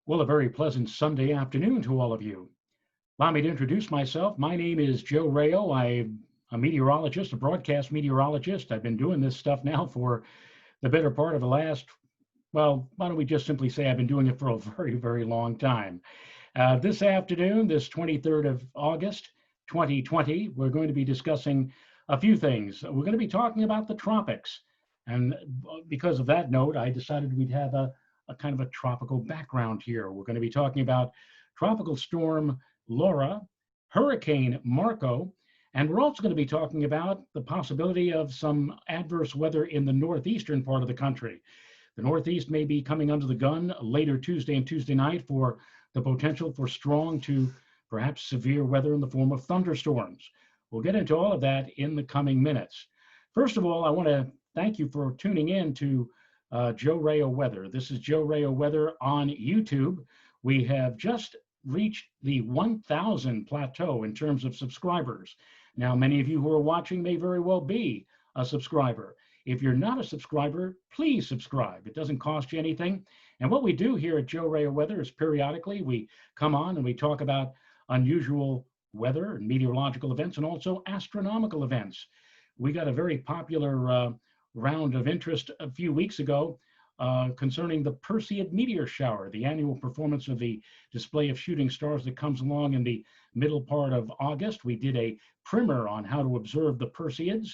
Well, a very pleasant Sunday afternoon to all of you. Allow me to introduce myself. My name is Joe Rayo. I'm a meteorologist, a broadcast meteorologist. I've been doing this stuff now for the better part of the last, well, why don't we just simply say I've been doing it for a very, very long time. This afternoon, this 23rd of August, 2020, we're going to be discussing a few things. We're going to be talking about the tropics. And because of that note, I decided we'd have a kind of a tropical background here. We're going to be talking about Tropical Storm Laura, Hurricane Marco, and we're also going to be talking about the possibility of some adverse weather in the northeastern part of the country. The Northeast may be coming under the gun later Tuesday and Tuesday night for the potential for strong to perhaps severe weather in the form of thunderstorms. We'll get into all of that in the coming minutes. First of all, I want to thank you for tuning in to Joe Rayo Weather. This is Joe Rayo Weather on YouTube. We have just reached the 1,000 plateau in terms of subscribers. Now, many of you who are watching may very well be a subscriber. If you're not a subscriber, please subscribe. It doesn't cost you anything. And what we do here at Joe Rayo Weather is periodically we come on and we talk about unusual weather and meteorological events and also astronomical events. We got a very popular round of interest a few weeks ago concerning the Perseid meteor shower, the annual performance of the display of shooting stars that comes along in the middle part of August. We did a primer on how to observe the Perseids.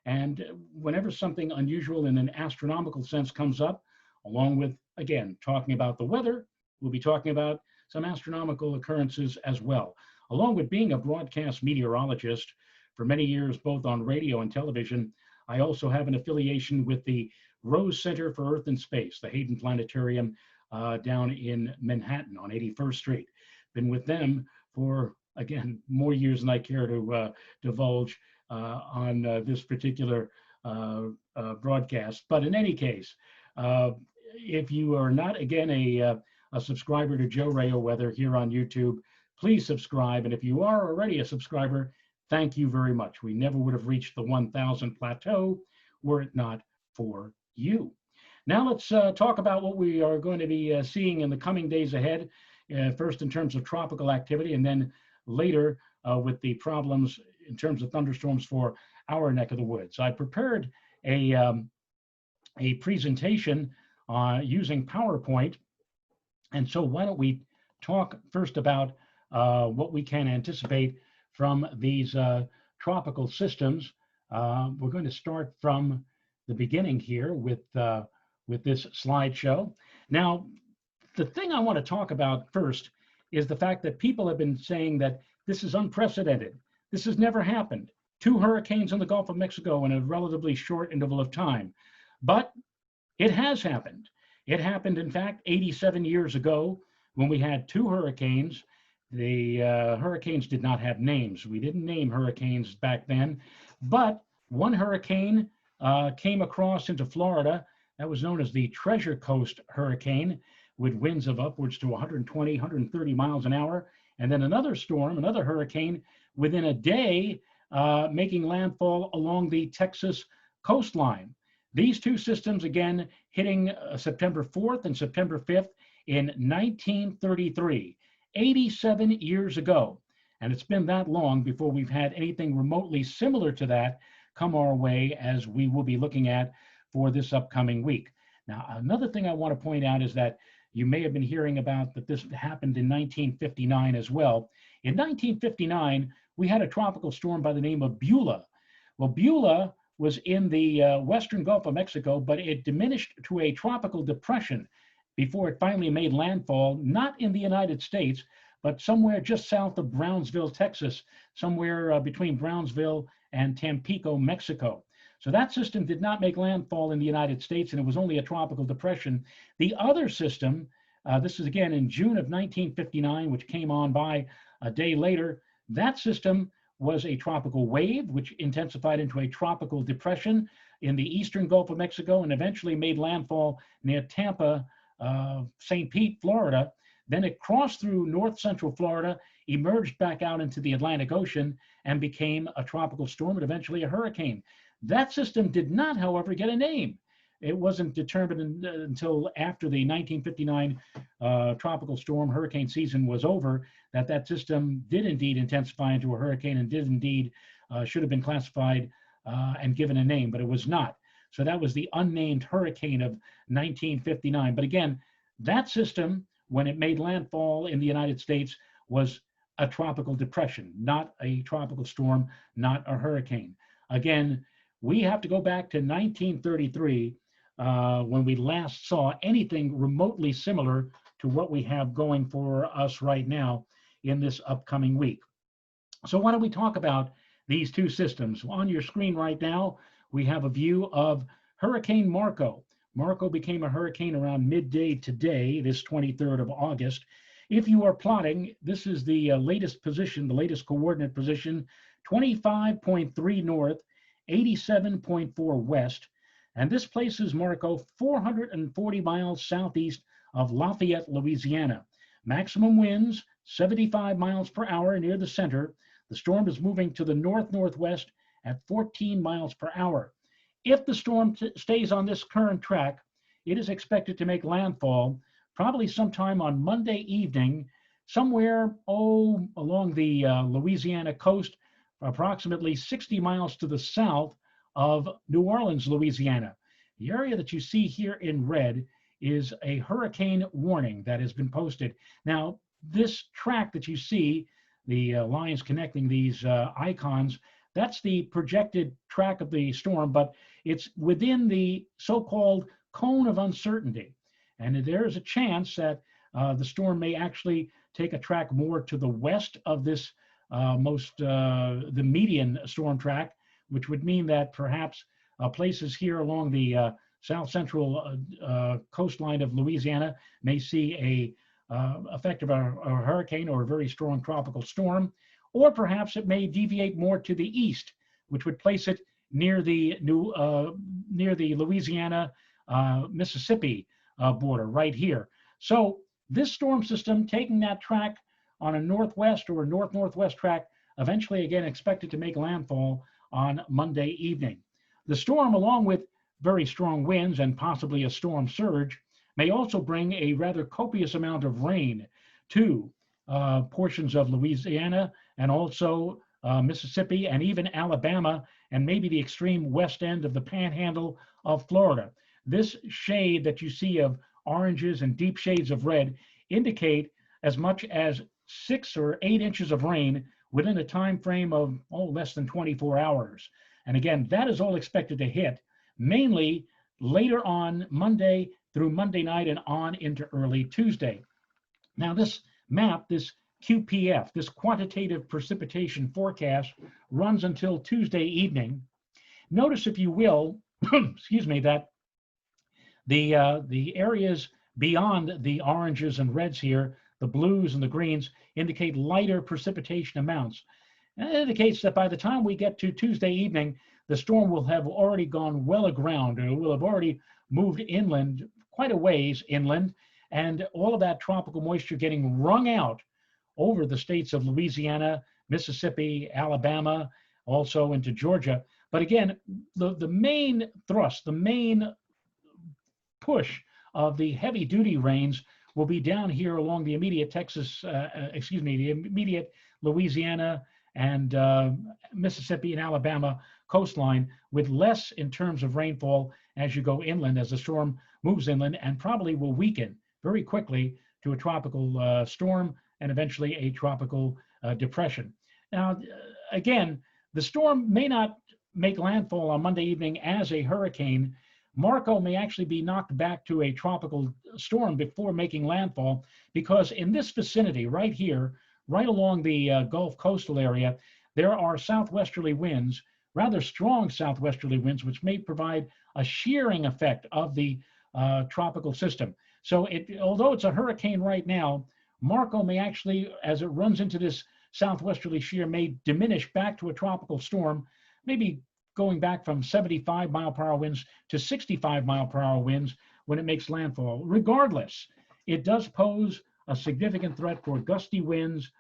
And whenever something unusual in an astronomical sense comes up, along with, again, talking about the weather, we'll be talking about some astronomical occurrences as well. Along with being a broadcast meteorologist for many years, both on radio and television, I also have an affiliation with the Rose Center for Earth and Space, the Hayden Planetarium down in Manhattan on 81st Street. Been with them for, again, more years than I care to divulge on this particular broadcast. But in any case, if you are not, again, a subscriber to Joe Rayo Weather here on YouTube, please subscribe. And if you are already a subscriber, thank you very much. We never would have reached the 1,000 plateau were it not for you. Now let's talk about what we are going to be seeing in the coming days ahead, first in terms of tropical activity, and then later with the problems in terms of thunderstorms for our neck of the woods. I prepared a presentation using PowerPoint, and so why don't we talk first about what we can anticipate from these tropical systems. We're going to start from the beginning here with this slideshow. Now, the thing I want to talk about first is the fact that people have been saying that this is unprecedented. This has never happened. 2 hurricanes in the Gulf of Mexico in a relatively short interval of time. But it has happened. It happened, in fact, 87 years ago when we had 2 hurricanes. The hurricanes did not have names. We didn't name hurricanes back then, but one hurricane came across into Florida that was known as the Treasure Coast Hurricane, with winds of upwards to 120, 130 miles an hour. And then another storm, another hurricane, within a day, making landfall along the Texas coastline. These 2 systems, again, hitting September 4th and September 5th in 1933. 87 years ago, and it's been that long before we've had anything remotely similar to that come our way, as we will be looking at for this upcoming week. Now, another thing I want to point out is that you may have been hearing about that this happened in 1959 as well. In 1959, we had a tropical storm by the name of Beulah. Well, Beulah was in the western Gulf of Mexico, but it diminished to a tropical depression before it finally made landfall, not in the United States, but somewhere just south of Brownsville, Texas, somewhere between Brownsville and Tampico, Mexico. So that system did not make landfall in the United States, and it was only a tropical depression. The other system, this is again in June of 1959, which came on by a day later, that system was a tropical wave, which intensified into a tropical depression in the eastern Gulf of Mexico and eventually made landfall near Tampa, St. Pete, Florida. Then it crossed through north central Florida, emerged back out into the Atlantic Ocean, and became a tropical storm and eventually a hurricane. That system did not, however, get a name. it wasn't determined until after the 1959 tropical storm hurricane season was over that that system did indeed intensify into a hurricane and did indeed should have been classified and given a name, but it was not. So that was the unnamed hurricane of 1959. But again, that system, when it made landfall in the United States, was a tropical depression, not a tropical storm, not a hurricane. Again, we have to go back to 1933 when we last saw anything remotely similar to what we have going for us right now in this upcoming week. So why don't we talk about these two systems? On your screen right now, we have a view of Hurricane Marco. Marco became a hurricane around midday today, this 23rd of August. If you are plotting, this is the latest position, the latest coordinate position, 25.3 north, 87.4 west. And this places Marco 440 miles southeast of Lafayette, Louisiana. Maximum winds, 75 miles per hour near the center. The storm is moving to the north-northwest at 14 miles per hour. If the storm stays on this current track, it is expected to make landfall probably sometime on Monday evening, somewhere along the Louisiana coast, approximately 60 miles to the south of New Orleans, Louisiana. The area that you see here in red is a hurricane warning that has been posted. Now, this track that you see, the lines connecting these icons, that's the projected track of the storm, but it's within the so-called cone of uncertainty. And there is a chance that the storm may actually take a track more to the west of this the median storm track, which would mean that perhaps places here along the south central coastline of Louisiana may see a effect of a hurricane or a very strong tropical storm, or perhaps it may deviate more to the east, which would place it near the Louisiana Mississippi border right here. So this storm system taking that track on a northwest or a north-northwest track, eventually again expected to make landfall on Monday evening. The storm, along with very strong winds and possibly a storm surge, may also bring a rather copious amount of rain to portions of Louisiana and also Mississippi and even Alabama and maybe the extreme west end of the panhandle of Florida. This shade that you see of oranges and deep shades of red indicate as much as 6 or 8 inches of rain within a time frame of less than 24 hours. And again, that is all expected to hit mainly later on Monday through Monday night and on into early Tuesday. Now this map, this QPF, this quantitative precipitation forecast, runs until Tuesday evening. Notice, if you will, excuse me, that the areas beyond the oranges and reds here, the blues and the greens, indicate lighter precipitation amounts. And it indicates that by the time we get to Tuesday evening, the storm will have already gone well aground, and it will have already moved inland, quite a ways inland, and all of that tropical moisture getting wrung out over the states of Louisiana, Mississippi, Alabama, also into Georgia. But again, the main thrust, the main push of the heavy duty rains will be down here along the immediate the immediate Louisiana and Mississippi and Alabama coastline, with less in terms of rainfall as you go inland, as the storm moves inland, and probably will weaken very quickly to a tropical storm and eventually a tropical depression. Now, again, the storm may not make landfall on Monday evening as a hurricane. Marco may actually be knocked back to a tropical storm before making landfall, because in this vicinity right here, right along the Gulf coastal area, there are southwesterly winds, rather strong southwesterly winds, which may provide a shearing effect of the tropical system. So although it's a hurricane right now, Marco may actually, as it runs into this southwesterly shear, may diminish back to a tropical storm, maybe going back from 75 mile per hour winds to 65 mile per hour winds when it makes landfall. Regardless, it does pose a significant threat for gusty winds,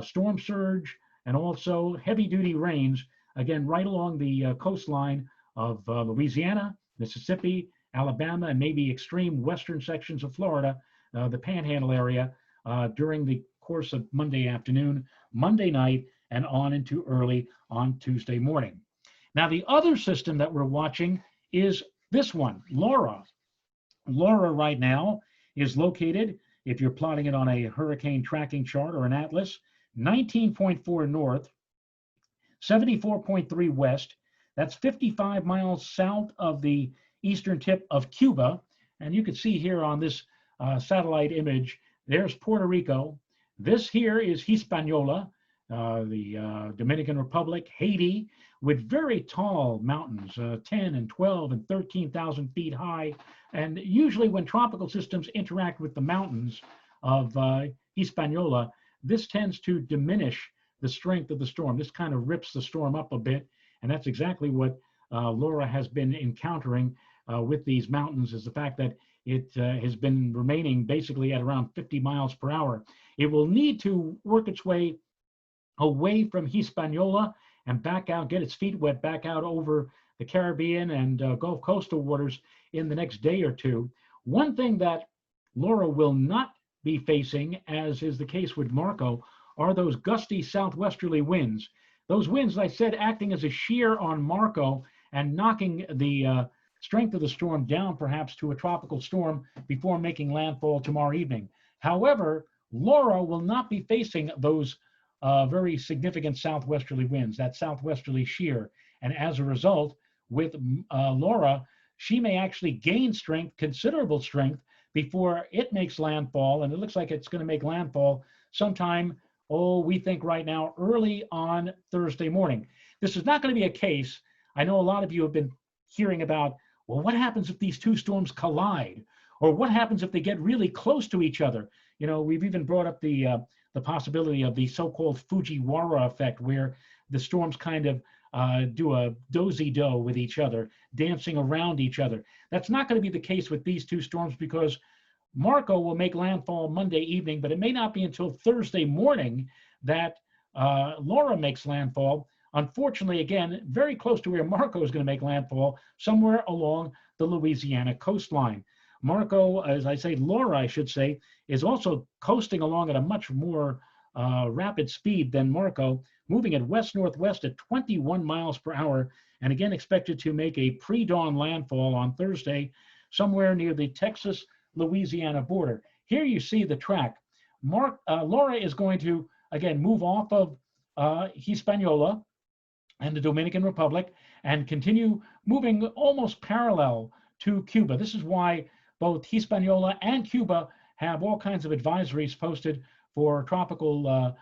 storm surge, and also heavy duty rains, again, right along the coastline of Louisiana, Mississippi, Alabama, and maybe extreme western sections of Florida, the Panhandle area, during the course of Monday afternoon, Monday night, and on into early on Tuesday morning. Now, the other system that we're watching is this one, Laura. Laura right now is located, if you're plotting it on a hurricane tracking chart or an atlas, 19.4 north, 74.3 west. That's 55 miles south of the eastern tip of Cuba. And you can see here on this satellite image, there's Puerto Rico. This here is Hispaniola, the Dominican Republic, Haiti, with very tall mountains, 10 and 12 and 13,000 feet high. And usually when tropical systems interact with the mountains of Hispaniola, this tends to diminish the strength of the storm. This kind of rips the storm up a bit. And that's exactly what Laura has been encountering with these mountains, is the fact that it has been remaining basically at around 50 miles per hour. It will need to work its way away from Hispaniola and back out, get its feet wet back out over the Caribbean and Gulf coastal waters in the next day or two. One thing that Laura will not be facing, as is the case with Marco, are those gusty southwesterly winds. Those winds, I said, acting as a shear on Marco and knocking the strength of the storm down perhaps to a tropical storm before making landfall tomorrow evening. However, Laura will not be facing those very significant southwesterly winds, that southwesterly shear. And as a result, with Laura, she may actually gain strength, considerable strength, before it makes landfall. And it looks like it's going to make landfall sometime, we think right now, early on Thursday morning. This is not going to be a case. I know a lot of you have been hearing about, well, what happens if these two storms collide? Or what happens if they get really close to each other? You know, we've even brought up the possibility of the so-called Fujiwara effect, where the storms kind of do a do-si-do with each other, dancing around each other. That's not going to be the case with these two storms, because Marco will make landfall Monday evening, but it may not be until Thursday morning that Laura makes landfall. Unfortunately, again, very close to where Marco is going to make landfall, somewhere along the Louisiana coastline. Marco, as I say, Laura, I should say, is also coasting along at a much more rapid speed than Marco, moving at west-northwest at 21 miles per hour, and again expected to make a pre-dawn landfall on Thursday, somewhere near the Texas-Louisiana border. Here you see the track. Laura is going to, again, move off of Hispaniola and the Dominican Republic and continue moving almost parallel to Cuba. This is why both Hispaniola and Cuba have all kinds of advisories posted for tropical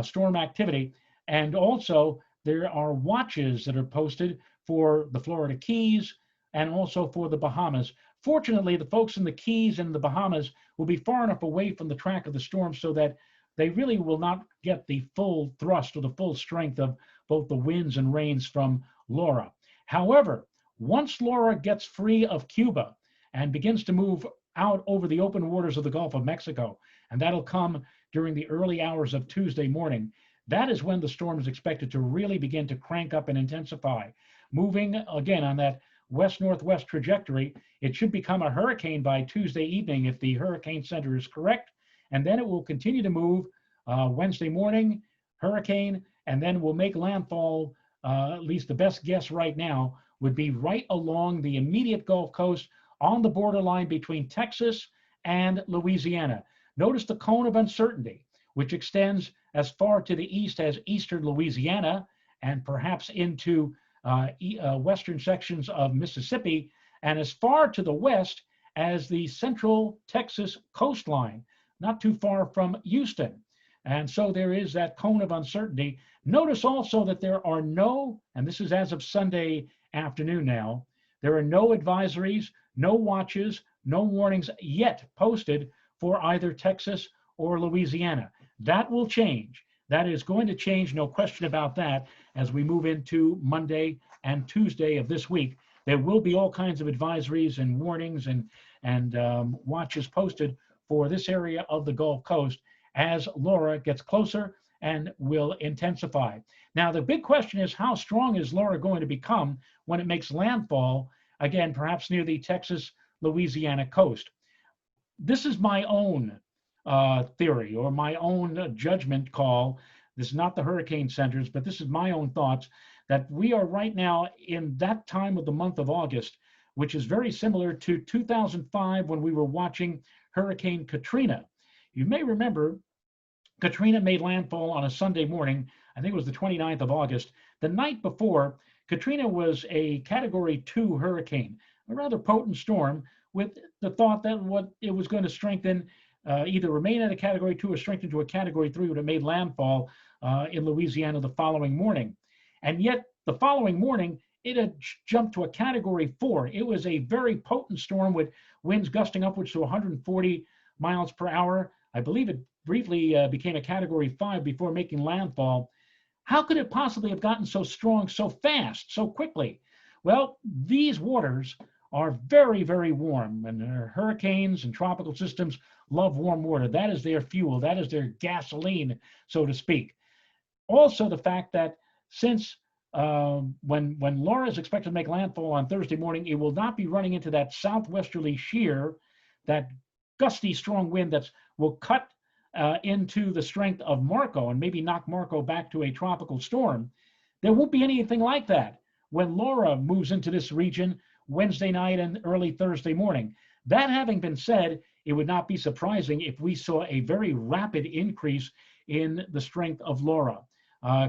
storm activity. And also there are watches that are posted for the Florida Keys and also for the Bahamas. Fortunately, the folks in the Keys and the Bahamas will be far enough away from the track of the storm so that they really will not get the full thrust or the full strength of both the winds and rains from Laura. However, once Laura gets free of Cuba and begins to move out over the open waters of the Gulf of Mexico, and that'll come during the early hours of Tuesday morning, that is when the storm is expected to really begin to crank up and intensify. Moving again on that west-northwest trajectory, it should become a hurricane by Tuesday evening if the hurricane center is correct, and then it will continue to move Wednesday morning, hurricane, and then will make landfall, at least the best guess right now, would be right along the immediate Gulf Coast on the borderline between Texas and Louisiana. Notice the cone of uncertainty, which extends as far to the east as eastern Louisiana and perhaps into western sections of Mississippi, and as far to the west as the central Texas coastline, not too far from Houston. And so there is that cone of uncertainty. Notice also that there are no, and this is as of Sunday afternoon now, there are no advisories, no watches, no warnings yet posted for either Texas or Louisiana. That will change. That is going to change, no question about that, as we move into Monday and Tuesday of this week. There will be all kinds of advisories and warnings and watches posted for this area of the Gulf Coast as Laura gets closer and will intensify. Now, the big question is, how strong is Laura going to become when it makes landfall again, perhaps near the Texas-Louisiana coast. This is my own theory or my own judgment call. This is not the Hurricane Center's, but this is my own thoughts that we are right now in that time of the month of August, which is very similar to 2005 when we were watching Hurricane Katrina. You may remember Katrina made landfall on a Sunday morning. I think it was the 29th of August. The night before, Katrina was a Category 2 hurricane, a rather potent storm with the thought that what it was going to strengthen, either remain at a Category 2 or strengthen to a Category 3 when it made landfall in Louisiana the following morning. And yet the following morning, it had jumped to a Category 4. It was a very potent storm with winds gusting upwards to 140 miles per hour. I believe it briefly became a Category 5 before making landfall. How could it possibly have gotten so strong so fast, so quickly? Well, these waters are very, very warm, and hurricanes and tropical systems love warm water. That is their fuel. That is their gasoline, so to speak. Also, the fact that since when Laura is expected to make landfall on Thursday morning, it will not be running into that southwesterly shear, that gusty, strong wind that will cut into the strength of Marco and maybe knock Marco back to a tropical storm. There won't be anything like that when Laura moves into this region Wednesday night and early Thursday morning. That having been said, it would not be surprising if we saw a very rapid increase in the strength of Laura.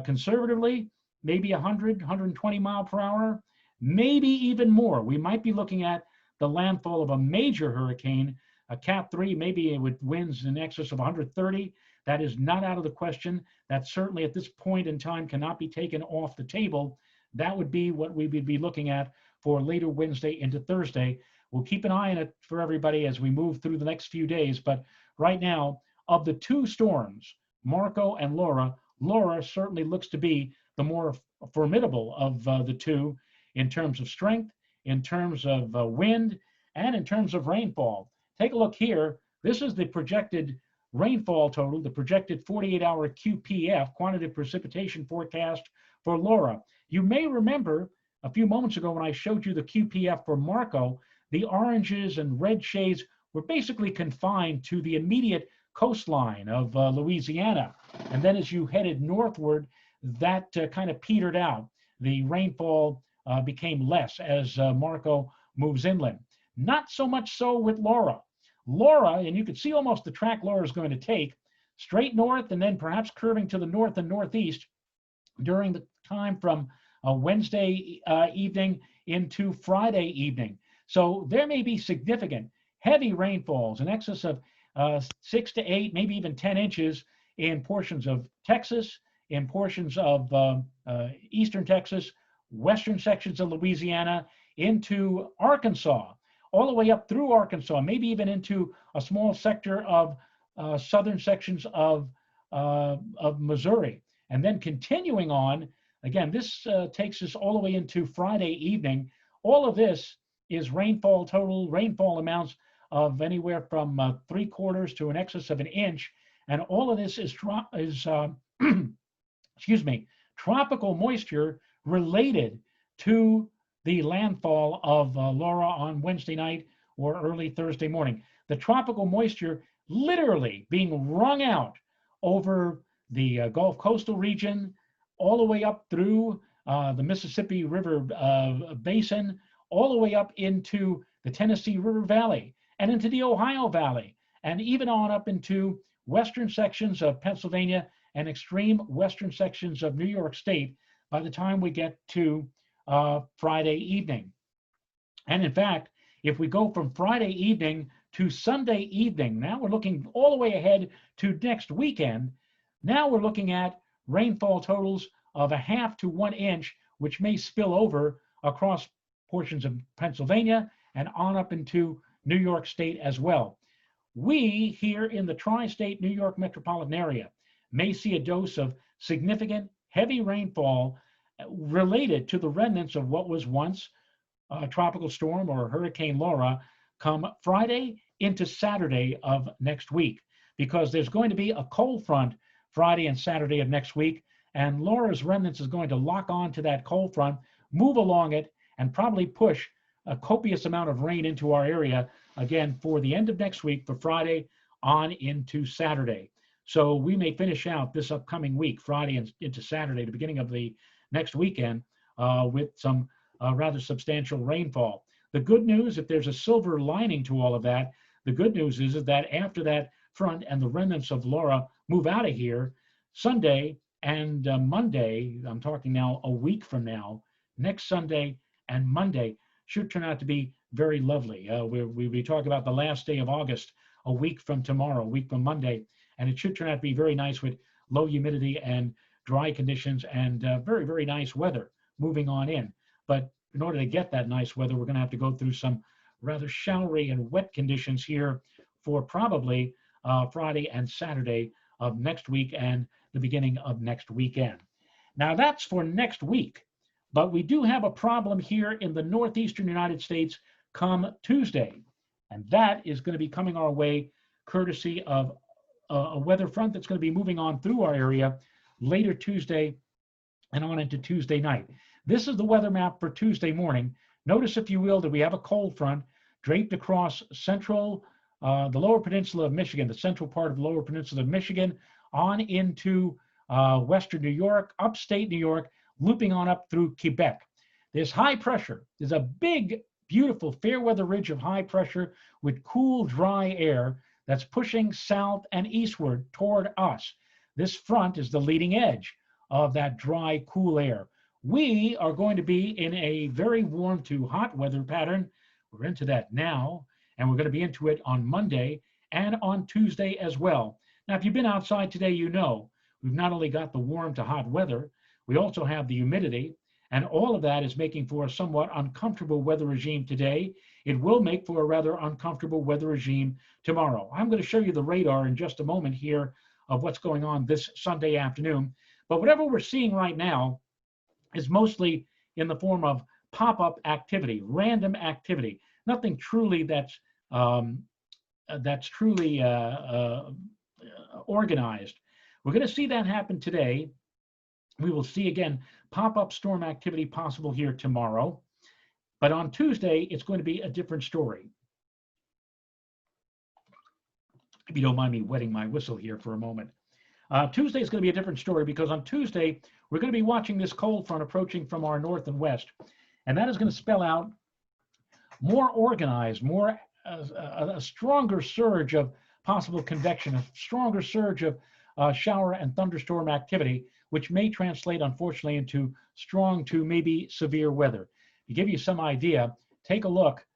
Conservatively, maybe 100, 120 mile per hour, maybe even more. We might be looking at the landfall of a major hurricane, a Cat 3, maybe with winds in excess of 130. That is not out of the question. That certainly at this point in time cannot be taken off the table. That would be what we would be looking at for later Wednesday into Thursday. We'll keep an eye on it for everybody as we move through the next few days. But right now, of the two storms, Marco and Laura, Laura certainly looks to be the more formidable of the two in terms of strength, in terms of wind, and in terms of rainfall. Take a look here. This is the projected rainfall total, the projected 48-hour QPF, quantitative precipitation forecast for Laura. You may remember a few moments ago when I showed you the QPF for Marco, the oranges and red shades were basically confined to the immediate coastline of Louisiana. And then as you headed northward, that kind of petered out. The rainfall became less as Marco moves inland. Not so much so with Laura. Laura, and you can see almost the track Laura is going to take, straight north and then perhaps curving to the north and northeast during the time from Wednesday evening into Friday evening. So there may be significant heavy rainfalls in excess of 6 to 8, maybe even 10 inches in portions of Texas, in portions of eastern Texas, western sections of Louisiana, into Arkansas, all the way up through Arkansas, maybe even into a small sector of southern sections of Missouri. And then continuing on, again, this takes us all the way into Friday evening. All of this is rainfall total, rainfall amounts of anywhere from 3/4 to an excess of an inch. And all of this is excuse me, tropical moisture related to the landfall of Laura on Wednesday night or early Thursday morning. The tropical moisture literally being wrung out over the Gulf coastal region, all the way up through the Mississippi River basin, all the way up into the Tennessee River Valley and into the Ohio Valley, and even on up into western sections of Pennsylvania and extreme western sections of New York State by the time we get to Friday evening. And in fact, if we go from Friday evening to Sunday evening, now we're looking all the way ahead to next weekend. Now we're looking at rainfall totals of 1/2 to 1 inch, which may spill over across portions of Pennsylvania and on up into New York State as well. We here in the tri-state New York metropolitan area may see a dose of significant heavy rainfall related to the remnants of what was once a tropical storm or Hurricane Laura come Friday into Saturday of next week, because there's going to be a cold front Friday and Saturday of next week, and Laura's remnants is going to lock on to that cold front, move along it, and probably push a copious amount of rain into our area again for the end of next week, for Friday on into Saturday. So we may finish out this upcoming week, Friday and into Saturday, the beginning of the next weekend, with some rather substantial rainfall. The good news, if there's a silver lining to all of that, the good news is that after that front and the remnants of Laura move out of here, Sunday and Monday, I'm talking now a week from now, next Sunday and Monday should turn out to be very lovely. We talk about the last day of August, a week from tomorrow, a week from Monday, and it should turn out to be very nice with low humidity and dry conditions and very, very nice weather moving on in. But in order to get that nice weather, we're going to have to go through some rather showery and wet conditions here for probably Friday and Saturday of next week and the beginning of next weekend. Now that's for next week, but we do have a problem here in the Northeastern United States come Tuesday, and that is going to be coming our way courtesy of a weather front that's going to be moving on through our area later Tuesday and on into Tuesday night. This is the weather map for Tuesday morning. Notice, if you will, that we have a cold front draped across central, the lower peninsula of Michigan, the central part of the lower peninsula of Michigan, on into western New York, upstate New York, looping on up through Quebec. There's high pressure. There's a big, beautiful fair weather ridge of high pressure with cool, dry air that's pushing south and eastward toward us. This front is the leading edge of that dry, cool air. We are going to be in a very warm to hot weather pattern. We're into that now, and we're going to be into it on Monday and on Tuesday as well. Now, if you've been outside today, you know we've not only got the warm to hot weather, we also have the humidity, and all of that is making for a somewhat uncomfortable weather regime today. It will make for a rather uncomfortable weather regime tomorrow. I'm going to show you the radar in just a moment here of what's going on this Sunday afternoon. But whatever we're seeing right now is mostly in the form of pop-up activity, random activity, nothing truly that's truly organized. We're going to see that happen today. We will see again pop-up storm activity possible here tomorrow, but on Tuesday it's going to be a different story. If you don't mind me wetting my whistle here for a moment. Tuesday is going to be a different story because on Tuesday we're going to be watching this cold front approaching from our north and west, and that is going to spell out more organized, more a stronger surge of possible convection, a stronger surge of shower and thunderstorm activity, which may translate, unfortunately, into strong to maybe severe weather. To give you some idea, take a look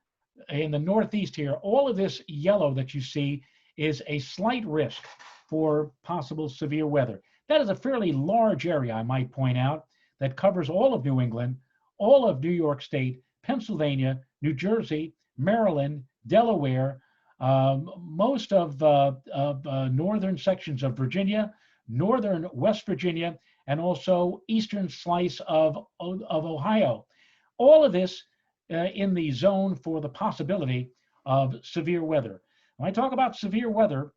in the Northeast here. All of this yellow that you see is a slight risk for possible severe weather. That is a fairly large area, I might point out, that covers all of New England, all of New York State, Pennsylvania, New Jersey, Maryland, Delaware, most of northern sections of Virginia, northern West Virginia, and also eastern slice of Ohio. All of this in the zone for the possibility of severe weather. When I talk about severe weather,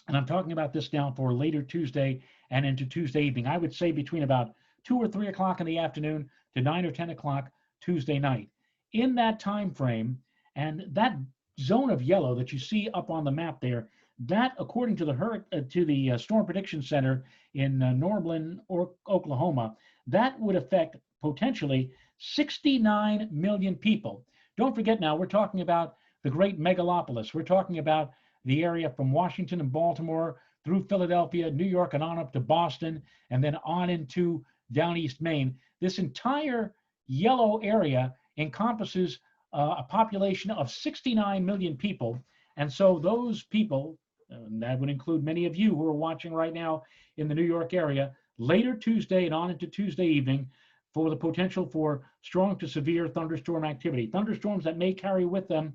and I'm talking about this now for later Tuesday and into Tuesday evening, I would say between about 2 or 3 o'clock in the afternoon to 9 or 10 o'clock Tuesday night. In that time frame, and that zone of yellow that you see up on the map there, that, according to the Storm Prediction Center in Norman, Oklahoma, that would affect potentially 69 million people. Don't forget now, we're talking about the great megalopolis. We're talking about the area from Washington and Baltimore through Philadelphia, New York, and on up to Boston, and then on into down East Maine. This entire yellow area encompasses a population of 69 million people. And so those people, and that would include many of you who are watching right now in the New York area, later Tuesday and on into Tuesday evening, for the potential for strong to severe thunderstorm activity. Thunderstorms that may carry with them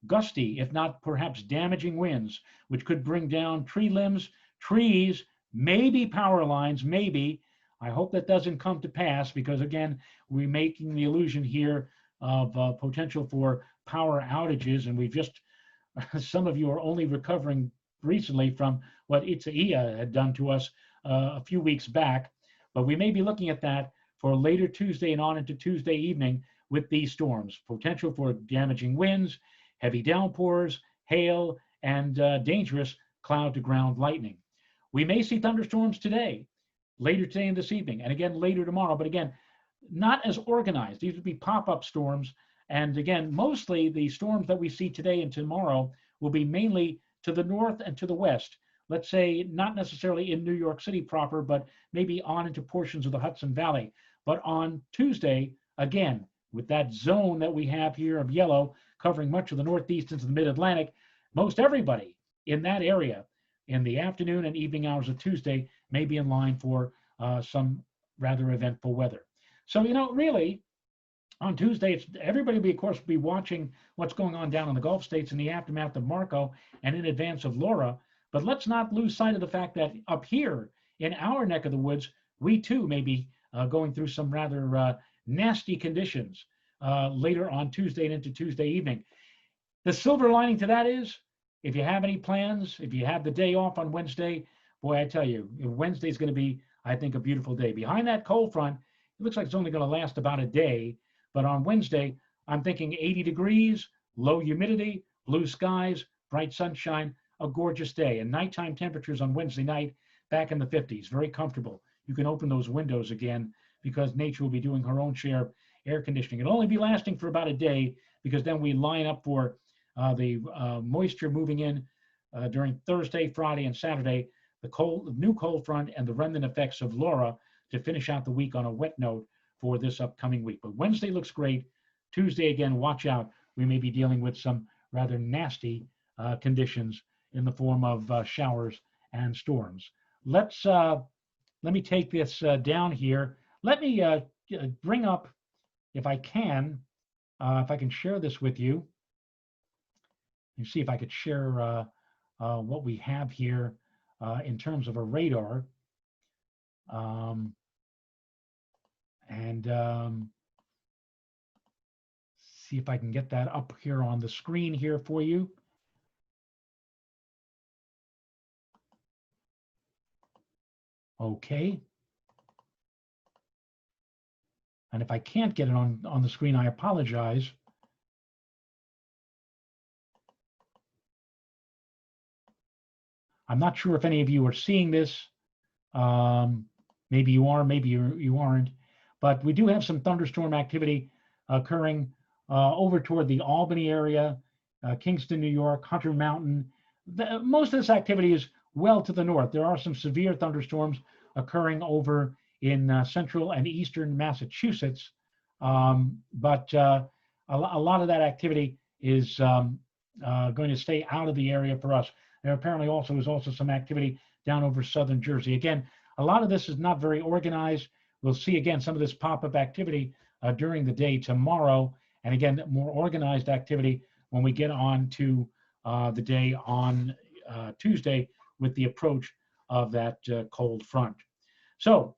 gusty, if not perhaps damaging winds, which could bring down tree limbs, trees, maybe power lines, maybe. I hope that doesn't come to pass because, again, we're making the illusion here of potential for power outages. And we've just, some of you are only recovering recently from what Itaiya had done to us a few weeks back. But we may be looking at that for later Tuesday and on into Tuesday evening with these storms. Potential for damaging winds, heavy downpours, hail, and dangerous cloud to ground lightning. We may see thunderstorms today, later today and this evening, and again later tomorrow, but again, not as organized. These would be pop-up storms. And again, mostly the storms that we see today and tomorrow will be mainly to the north and to the west. Let's say not necessarily in New York City proper, but maybe on into portions of the Hudson Valley. But on Tuesday, again, with that zone that we have here of yellow covering much of the Northeast into the Mid-Atlantic, most everybody in that area in the afternoon and evening hours of Tuesday may be in line for some rather eventful weather. So, really, on Tuesday, everybody will, of course, be watching what's going on down in the Gulf states in the aftermath of Marco and in advance of Laura. But let's not lose sight of the fact that up here in our neck of the woods, we too may be going through some rather nasty conditions later on Tuesday and into Tuesday evening. The silver lining to that is, if you have any plans, if you have the day off on Wednesday, boy, I tell you, Wednesday's going to be, I think, a beautiful day. Behind that cold front, it looks like it's only going to last about a day. But on Wednesday, I'm thinking 80 degrees, low humidity, blue skies, bright sunshine, a gorgeous day. And nighttime temperatures on Wednesday night back in the 50s, very comfortable. You can open those windows again because nature will be doing her own share of air conditioning. It'll only be lasting for about a day because then we line up for the moisture moving in during Thursday, Friday, and Saturday, the new cold front and the remnant effects of Laura to finish out the week on a wet note for this upcoming week. But Wednesday looks great. Tuesday, again, watch out. We may be dealing with some rather nasty conditions in the form of showers and storms. Let me take this down here. Let me bring up, if I can share this with you. And see if I could share what we have here in terms of a radar. See if I can get that up here on the screen here for you. Okay. And if I can't get it on the screen, I apologize. I'm not sure if any of you are seeing this. Maybe you are, maybe you aren't. But we do have some thunderstorm activity occurring over toward the Albany area, Kingston, New York, Hunter Mountain. Most of this activity is well to the north. There are some severe thunderstorms occurring over in central and eastern Massachusetts. But a lot of that activity is going to stay out of the area for us. There apparently is also some activity down over southern Jersey. Again, a lot of this is not very organized. We'll see again some of this pop-up activity during the day tomorrow, and again more organized activity when we get on to the day on Tuesday with the approach of that cold front. So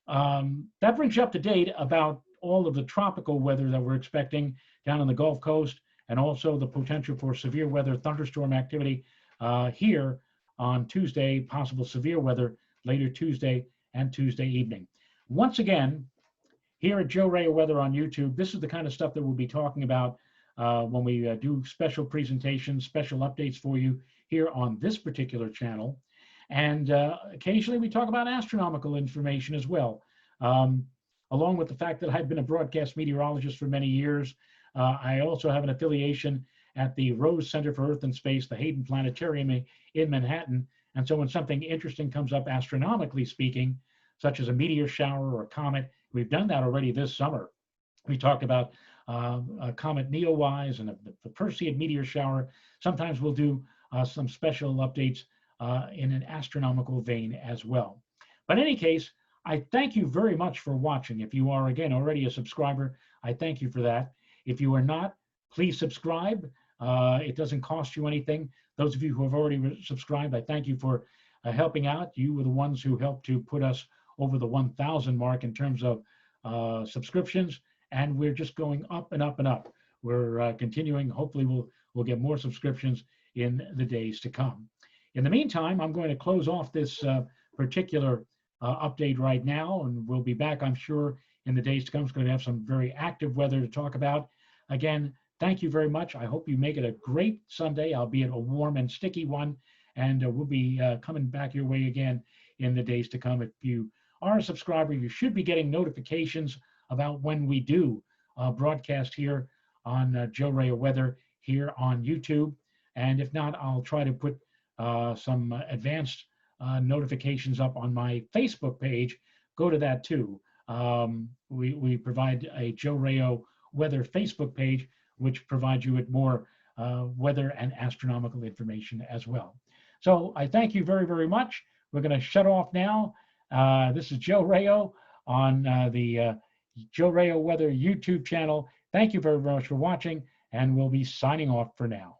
that brings you up to date about all of the tropical weather that we're expecting down on the Gulf Coast, and also the potential for severe weather thunderstorm activity here on Tuesday, possible severe weather later Tuesday and Tuesday evening. Once again, here at Joe Ray Weather on YouTube, this is the kind of stuff that we'll be talking about when we do special presentations, special updates for you here on this particular channel. And occasionally we talk about astronomical information as well. Along with the fact that I've been a broadcast meteorologist for many years, I also have an affiliation at the Rose Center for Earth and Space, the Hayden Planetarium in Manhattan. And so when something interesting comes up astronomically speaking, such as a meteor shower or a comet, we've done that already this summer. We talked about comet Neowise and the Perseid meteor shower. Sometimes we'll do some special updates in an astronomical vein as well. But in any case, I thank you very much for watching. If you are, again, already a subscriber, I thank you for that. If you are not, please subscribe. It doesn't cost you anything. Those of you who have already subscribed, I thank you for helping out. You were the ones who helped to put us over the 1,000 mark in terms of subscriptions, and we're just going up and up and up. We're continuing. Hopefully, we'll get more subscriptions in the days to come. In the meantime, I'm going to close off this particular update right now, and we'll be back, I'm sure, in the days to come. It's going to have some very active weather to talk about. Again, thank you very much. I hope you make it a great Sunday, albeit a warm and sticky one. And we'll be coming back your way again in the days to come. If you are a subscriber, you should be getting notifications about when we do broadcast here on Joe Rayo Weather here on YouTube. And if not, I'll try to put some advanced notifications up on my Facebook page. Go to that too. We provide a Joe Rayo Weather Facebook page, which provides you with more weather and astronomical information as well. So I thank you very, very much. We're going to shut off now. This is Joe Rayo on the Joe Rayo Weather YouTube channel. Thank you very much for watching, and we'll be signing off for now.